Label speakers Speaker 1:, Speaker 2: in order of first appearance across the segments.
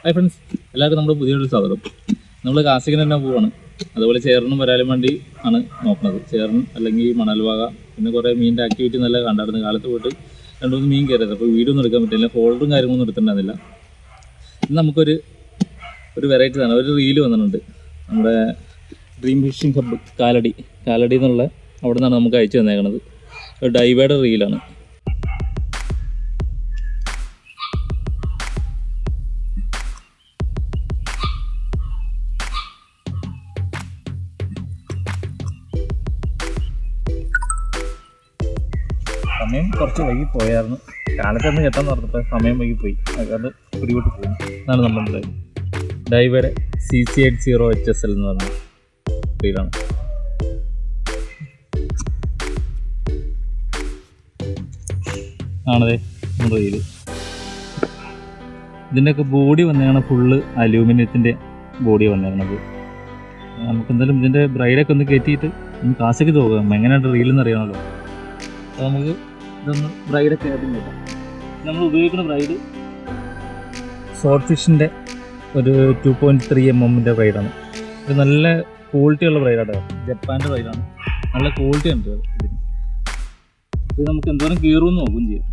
Speaker 1: Hi friends, എല്ലാവർക്കും നമ്മുടെ പുതിയൊരു സ്വാഗതം. നമ്മൾ കാസിക്കിന് തന്നെ പോവാണ്. അതുപോലെ ചേറിനും വരാനും വേണ്ടി ആണ് നോക്കുന്നത്. ചേറിൻ അല്ലെങ്കിൽ മണൽവാക, പിന്നെ കുറേ മീനിൻ്റെ ആക്ടിവിറ്റി നല്ല കണ്ടായിരുന്നു. കാലത്ത് പോയിട്ട് 2-3 മീൻ കയറിയത്. അപ്പോൾ വീഡിയോ ഒന്നും എടുക്കാൻ പറ്റില്ല, ഫോൾഡറും കാര്യങ്ങളൊന്നും എടുത്തിട്ടുണ്ടായിരുന്നില്ല. ഇന്ന് നമുക്കൊരു വെറൈറ്റി തന്നെ ഒരു റീല് വന്നിട്ടുണ്ട്. നമ്മുടെ ഡ്രീം ഫിഷിംഗ് ഹബ്ബ് കാലടി എന്നുള്ള അവിടെ നിന്നാണ് നമുക്ക് അയച്ചു തന്നേക്കുന്നത്. ഒരു ഡൈവേയുടെ റീലാണ്. സമയം കുറച്ച് വൈകി പോയായിരുന്നു. കാലത്തൊന്ന് കെട്ടാൻ പറഞ്ഞപ്പോൾ സമയം വൈകി പോയി. അത് പിടികൂട്ട് പോകും. എന്നാണ് നമ്മളുടെ ഡൈവേയുടെ CC80HSL എന്ന് പറഞ്ഞ റീലാണ്. ആണതേ റീല്. ഇതിൻ്റെയൊക്കെ ബോഡി വന്നേക്കണം ഫുള്ള് അലൂമിനിയത്തിൻ്റെ ബോഡി വന്നേക്കണത്. നമുക്ക് എന്തായാലും ഇതിൻ്റെ ബ്രൈഡൊക്കെ ഒന്ന് കയറ്റിയിട്ട് ഒന്ന് കാശൊക്കെ തോക്കാം. എങ്ങനെയാണ് റീലെന്ന് അറിയണമല്ലോ. അപ്പോൾ നമുക്ക് ഇതൊന്ന് ബ്രൈഡൊക്കെ ആദ്യം കേട്ടാം. നമ്മൾ ഉപയോഗിക്കുന്ന ബ്രൈഡ് ഷോർട്ട് ഫിഷിൻ്റെ ഒരു 2.3 mm ബ്രൈഡാണ്. ഇത് നല്ല ക്വാളിറ്റി ഉള്ള ബ്രൈഡാണ്. ജപ്പാൻ്റെ ബ്രൈഡാണ്. നല്ല ക്വാളിറ്റി ഉണ്ട് ഇതിന്. ഇത് നമുക്ക് എന്തോരം കീറുമെന്ന് നോക്കുകയും ചെയ്യാം.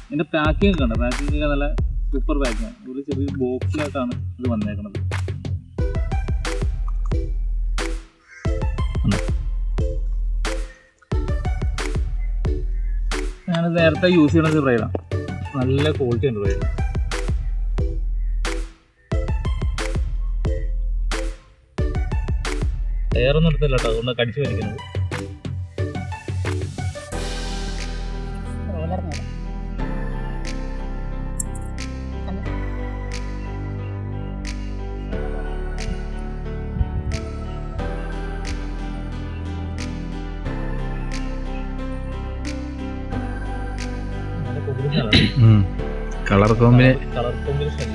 Speaker 1: ഇതിൻ്റെ പാക്കിംഗ് ഒക്കെ ഉണ്ട്. പാക്കിംഗ് ഒക്കെ നല്ല സൂപ്പർ പാക്കിങ്ങാണ്. ഒരു ചെറിയ ബോക്സിലായിട്ടാണ് ഇത് വന്നേക്കുന്നത്. ഞാനിത് നേരത്തെ യൂസ് ചെയ്യുന്നത് ബ്രൈഡാണ്. നല്ല ക്വാളിറ്റി ഉണ്ട് ബ്രൈഡ്. ടയറൊന്നും എടുത്തില്ല കേട്ടോ, അതുകൊണ്ട് കടിച്ചു വലിക്കുന്നത്.
Speaker 2: കളർ കോമ്പിനേഷൻ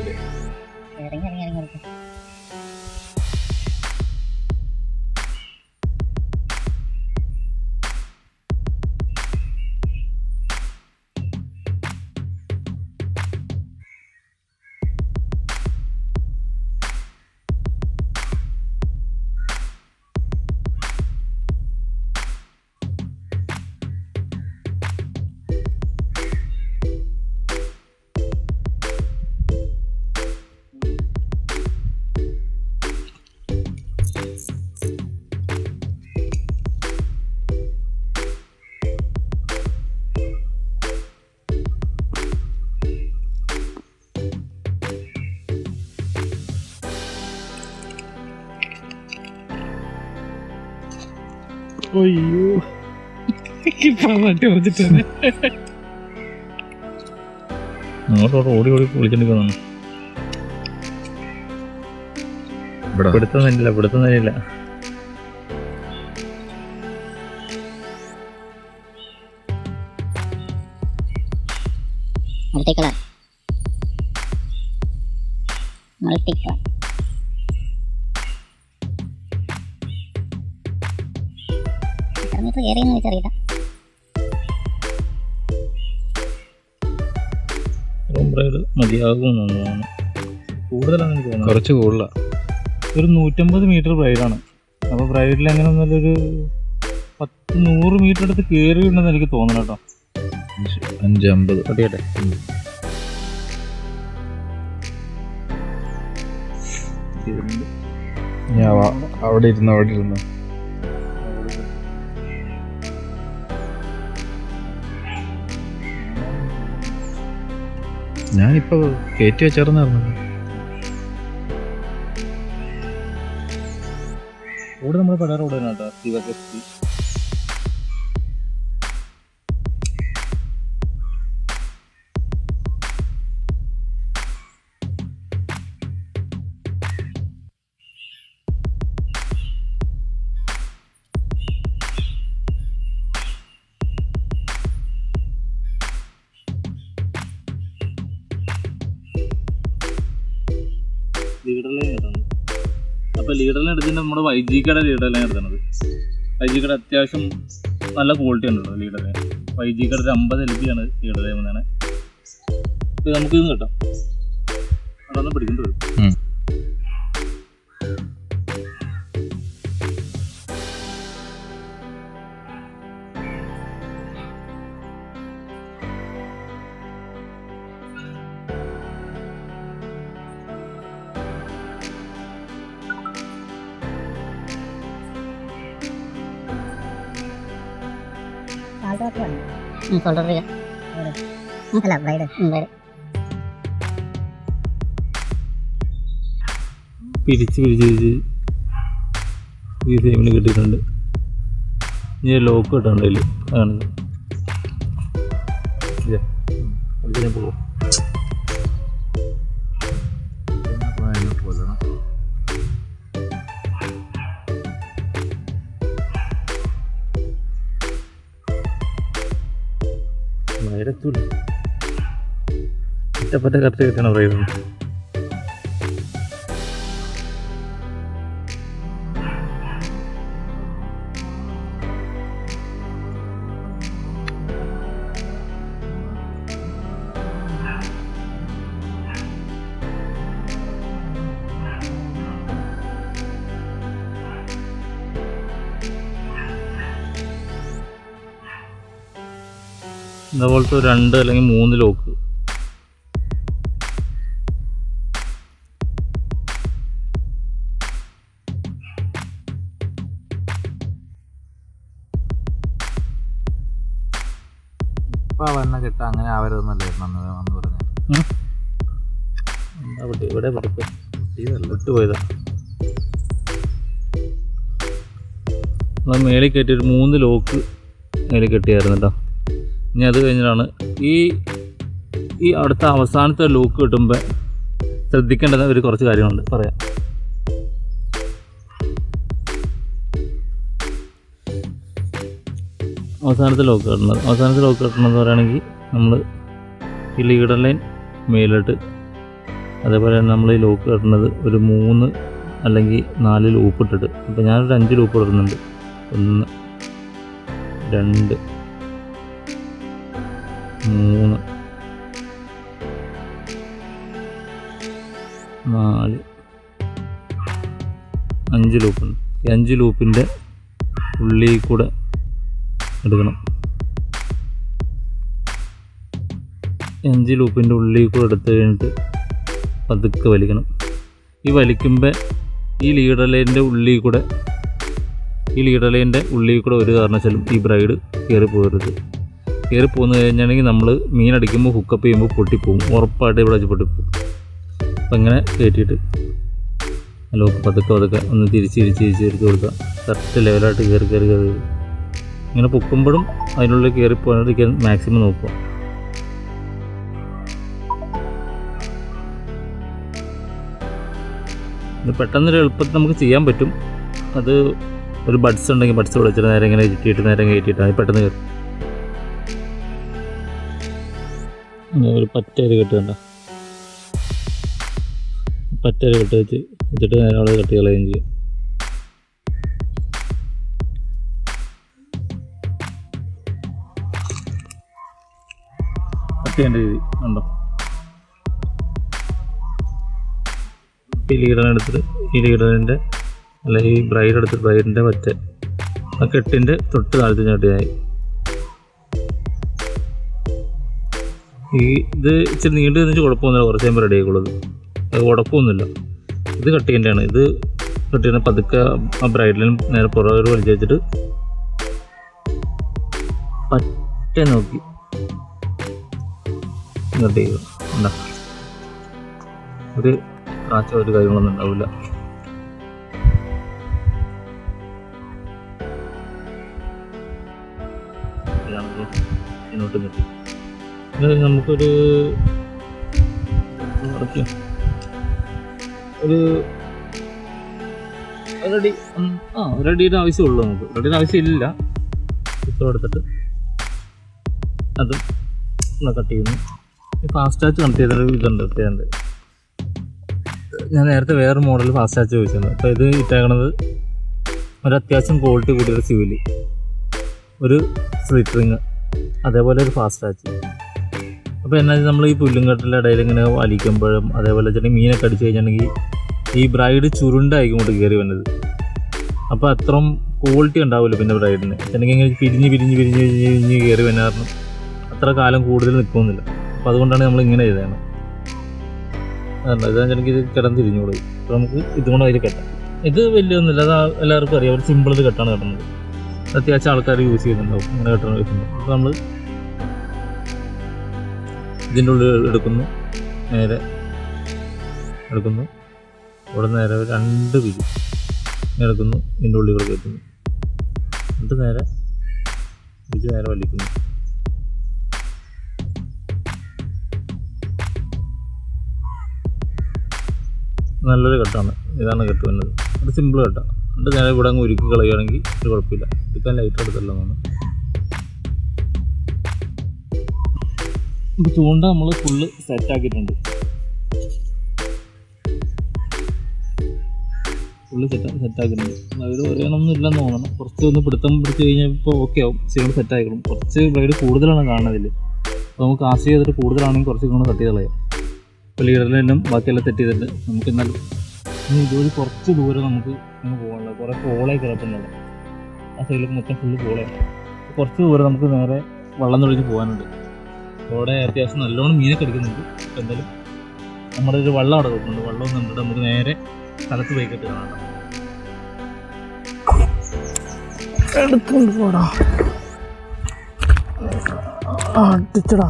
Speaker 1: അയ്യോ അങ്ങോട്ടോട്ട് ഓടി വിളിച്ചോണ്ടിരിക്കുന്നു. പിടുത്തുന്നില്ല
Speaker 3: മൾട്ടി കളർ കയറിയെന്ന് വെച്ചറിയില്ല.
Speaker 1: മതിയാകുമെന്നാണ് കൂടുതലാണ് എനിക്ക് തോന്നുന്നത്.
Speaker 2: കുറച്ച് കൂടുതലാണ്.
Speaker 1: ഒരു 150 മീറ്റർ ബ്രൈഡാണ്. അപ്പോൾ ബ്രൈഡിൽ അങ്ങനെ ഒന്നൊരു 100 മീറ്റർ അടുത്ത് കയറിയിട്ടുണ്ടെന്ന് എനിക്ക് തോന്നണം കേട്ടോ.
Speaker 2: 550
Speaker 1: പട്ടിയട്ടെ.
Speaker 2: അവിടെ ഇരുന്നു ഞാനിപ്പോ കയറ്റി വെച്ചേർന്നായിരുന്നു.
Speaker 1: റോഡ് നമ്മൾ പല റോഡ് തന്നെ കേട്ടോ. ലീഡർ ലൈൻ കിട്ടുന്നത്. അപ്പോൾ ലീഡർ ലൈൻ എടുത്തിട്ട് നമ്മുടെ YGKയുടെ ലീഡർ ലൈൻ എടുക്കുന്നത്. YGKയുടെ അത്യാവശ്യം നല്ല ക്വാളിറ്റി ഉണ്ടല്ലോ ലീഡർ ലൈൻ. YGKയുടെ ഒരു 50 LB ആണ് ലീഡർ ലൈൻ വന്നതാണ്. ഇത് നമുക്കിത് കിട്ടാം. അതൊന്നും പിടിക്കേണ്ടി വരും.
Speaker 3: ഷോൾഡർ അല്ല ബ്രൈഡ്
Speaker 1: പിരിച്ച് ഈ സെയിമിന് കിട്ടിയിട്ടുണ്ട്. ഇനി ലോക്ക് കിട്ടുന്നുണ്ട് അതിൽ ആണ് പോവാം. വയറത്തൂല ഒറ്റപ്പറ്റ കറക്റ്റ് കിട്ടണം പറയുന്നത്. ഇതുപോലത്തെ 2 അല്ലെങ്കിൽ 3 ലോക്ക്
Speaker 2: വന്ന കിട്ടാ അങ്ങനെ ആവരുതെന്നല്ലേ വന്ന് പറഞ്ഞു.
Speaker 1: ഇവിടെ വിട്ടുപോയതാ. നമ്മൾ മേളിൽ കയറ്റി ഒരു 3 ലോക്ക് മേളിൽ കെട്ടിയായിരുന്നു കേട്ടോ. ഇനി അത് കഴിഞ്ഞിട്ടാണ് ഈ അടുത്ത അവസാനത്തെ ലോക്ക് കിട്ടുമ്പോൾ ശ്രദ്ധിക്കേണ്ടത് ഒരു കുറച്ച് കാര്യങ്ങളുണ്ട് പറയാം. അവസാനത്തെ ലോക്ക് കിട്ടണമെന്ന് പറയുകയാണെങ്കിൽ നമ്മൾ ഈ ലീഡർ ലൈൻ മേലിട്ട്, അതേപോലെ തന്നെ നമ്മൾ ഈ ലോക്ക് കിട്ടുന്നത് ഒരു 3 അല്ലെങ്കിൽ 4 ലൂപ്പ് ഇട്ടിട്ട്. അപ്പോൾ ഞാനൊരു 5 ലൂപ്പ് ഇടുന്നുണ്ട്. 1 2 3 4 5 ലൂപ്പുണ്ട്. ഈ 5 ലൂപ്പിൻ്റെ ഉള്ളിൽ കൂടെ എടുക്കണം. 5 ലൂപ്പിൻ്റെ ഉള്ളിൽ കൂടെ എടുത്ത് കഴിഞ്ഞിട്ട് പതുക്കെ വലിക്കണം. ഈ വലിക്കുമ്പോൾ ഈ ലീഡർ ലൈനിൻ്റെ ഉള്ളിൽ കൂടെ ഒരു കാരണവശാലും ഈ ബ്രൈഡ് കയറി പോന്നു കഴിഞ്ഞാണെങ്കിൽ നമ്മൾ മീനടിക്കുമ്പോൾ ഹുക്കപ്പ് ചെയ്യുമ്പോൾ പൊട്ടിപ്പോവും. ഉറപ്പായിട്ട് ഇവിടെ വെച്ച് പൊട്ടിപ്പോവും. അപ്പം അങ്ങനെ കയറ്റിയിട്ട് ലോക്ക് പതുക്കെ ഒന്ന് തിരിച്ച് എടുത്ത് കൊടുക്കുക. കറക്റ്റ് ലെവലായിട്ട് കയറി ഇങ്ങനെ പൊക്കുമ്പോഴും അതിനുള്ളിൽ കയറി പോകാണ്ടിരിക്കാൻ മാക്സിമം നോക്കുക. ഇത് പെട്ടെന്നൊരു എളുപ്പത്തിൽ നമുക്ക് ചെയ്യാൻ പറ്റും. അത് ഒരു ബഡ്സ് ഉണ്ടെങ്കിൽ ബഡ്സ് വിളിച്ചിട്ട് നേരെ ഇങ്ങനെ ചുറ്റിയിട്ട് നേരെ കയറ്റിയിട്ട് അത് പെട്ടെന്ന് കയറും. ഒരു പറ്റേര് കെട്ടുകണ്ട, പറ്റേര് കെട്ട് വെച്ചിട്ട് നേരെ അവിടെ കെട്ടി കളയുകയും ചെയ്യും. കട്ട് ചെയ്യേണ്ട രീതി ഉണ്ടോ? ഈ ലീഡറിൻ്റെ അല്ല ഈ ബ്രൈഡ് എടുത്തിട്ട് ബ്രൈഡിൻ്റെ പറ്റ ആ കെട്ടിൻ്റെ തൊട്ട് താഴത്ത് ചാട്ടിയായി. ഇത് ഇച്ചിരി നീണ്ടു നിന്നിട്ട് കുഴപ്പമൊന്നുമില്ല, കുറച്ച് കഴിയുമ്പോൾ റെഡി ആയിക്കോളൂ. അത് കുഴപ്പമൊന്നുമില്ല. ഇത് കട്ട് ചെയ്യേണ്ടതാണ്. ഇത് കട്ട് ചെയ്യുന്ന പതുക്കെ ആ ബ്രൈഡിലും നേരെ പുറകെ വലിച്ചു വെച്ചിട്ട് പറ്റ നോക്കി കട്ട് ചെയ്യുക. എന്താ ഒരു കാച്ച ഒരു കാര്യങ്ങളൊന്നും ഉണ്ടാവില്ല. ഇങ്ങോട്ട് കിട്ടി. നമുക്കൊരു റെഡിയുടെ ആവശ്യമുള്ളൂ. നമുക്ക് റെഡിയുടെ ആവശ്യമില്ല. ഇപ്പോൾ എടുത്തിട്ട് അത് കട്ട് ചെയ്യുന്നു. ഫാസ്റ്റ് ടാച്ച് കണക്ട് ചെയ്തൊരു ഇതുണ്ട്. ഞാൻ നേരത്തെ വേറെ മോഡൽ ഫാസ്റ്റ് ടാച്ച് ചോദിച്ചിരുന്നു. അപ്പോൾ ഇത് ഇട്ടേക്കണത് ഒരു അത്യാവശ്യം ക്വാളിറ്റി കൂടിയൊരു സിവില്, ഒരു സ്ലിറ്റ് റിങ്, അതേപോലെ ഒരു ഫാസ്റ്റ് ടാച്ച്. അപ്പോൾ എന്നാൽ നമ്മൾ ഈ പുല്ലുംകെട്ടിൻ്റെ ഇടയിൽ ഇങ്ങനെ വലിക്കുമ്പോഴും അതേപോലെ വെച്ചിട്ടുണ്ടെങ്കിൽ മീനൊക്കെ അടിച്ച് കഴിഞ്ഞിട്ടുണ്ടെങ്കിൽ ഈ ബ്രൈഡ് ചുരുണ്ടായിരിക്കും ഇങ്ങോട്ട് കയറി വന്നത്. അപ്പോൾ അത്രയും ക്വാളിറ്റി ഉണ്ടാവില്ല പിന്നെ ബ്രൈഡിന്. അല്ലെങ്കിൽ ഇങ്ങനെ പിരിഞ്ഞ് കയറി വന്ന കാരണം അത്ര കാലം കൂടുതൽ നിൽക്കുന്നില്ല. അപ്പോൾ അതുകൊണ്ടാണ് നമ്മൾ ഇങ്ങനെ ചെയ്തതാണ്. അതല്ല ഇതാണെങ്കിൽ ഇത് കിടന്നിരിഞ്ഞോളൂ. അപ്പോൾ നമുക്ക് ഇതുകൊണ്ട് അതിൽ കെട്ടാം. ഇത് വലിയൊന്നുമില്ല, അത് എല്ലാവർക്കും അറിയാം. ഒരു സിമ്പിൾ കെട്ടാണ് കെട്ടുന്നത്. അത്യാവശ്യം ആൾക്കാർ യൂസ് ചെയ്യുന്നുണ്ടാവും ഇങ്ങനെ കെട്ടണം വെച്ചിട്ടുണ്ട്. അപ്പോൾ നമ്മൾ ഇതിൻ്റെ ഉള്ളിൽ എടുക്കുന്നു, നേരെ എടുക്കുന്നു, ഇവിടെ നേരെ 2 പിരി എടുക്കുന്നു, ഇതിൻ്റെ ഉള്ളിൽ കയറ്റുന്നു, എന്നിട്ട് നേരെ വലിക്കുന്നു. നല്ലൊരു കെട്ടാണ്. ഇതാണ് കെട്ട് വരുന്നത്. അത് സിമ്പിൾ കെട്ടാണ്. എന്നിട്ട് നേരെ ഇവിടെ അങ്ങ് ഉരുക്കി കളയുകയാണെങ്കിൽ ഒരു കുഴപ്പമില്ല. എടുക്കാൻ ലൈറ്റ് എടുത്തല്ലോ എന്നാണ്. ഇപ്പോൾ ചൂണ്ട നമ്മൾ ഫുള്ള് സെറ്റാക്കിയിട്ടുണ്ട്. ഫുള്ള് സെറ്റാക്കിയിട്ടുണ്ട്. ബ്രൈഡ് പറയണമെന്നും ഇല്ലെന്ന് തോന്നണം. കുറച്ച് ഒന്ന് പിടുത്തം പിടിച്ച് കഴിഞ്ഞാൽ ഇപ്പോൾ ഓക്കെ ആവും. ശരിക്കും സെറ്റായിക്കണം. കുറച്ച് ബ്രൈഡ് കൂടുതലാണ് കാണുന്നതിൽ. അപ്പോൾ നമുക്ക് കാസ്റ്റ് ചെയ്തിട്ട് കൂടുതലാണെങ്കിൽ കുറച്ച് ഇങ്ങനെ കട്ട് ചെയ്ത് കളയാം. ഇപ്പോൾ ലീഡറിലെല്ലാം ബാക്കിയെല്ലാം സെറ്റ് ചെയ്തിട്ട് നമുക്ക് എന്നാലും ഇനി ഇതുവഴി കുറച്ച് ദൂരം നമുക്ക് ഇങ്ങനെ പോകാനുള്ളത്. കുറേ പോളായി കിടക്കുന്നുണ്ട്. ആ സൈഡിൽ മൊത്തം ഫുള്ള് പോളയാണ്. കുറച്ച് ദൂരം നമുക്ക് നേരെ വള്ളം തൊഴിച്ച് പോകാനുണ്ട്. അവിടെ അത്യാവശ്യം നല്ലോണം മീനൊക്കെ എടുക്കുന്നുണ്ട്. അപ്പോൾ എന്തായാലും നമ്മുടെ ഒരു വള്ളം അവിടെ വെക്കുന്നുണ്ട്. വെള്ളം കണ്ടിട്ട് നമുക്ക് നേരെ സ്ഥലത്ത് പോയിക്കിട്ട് കാണാം.
Speaker 2: എടുക്കുന്നുണ്ട് പോടാ, അടിച്ചടാ.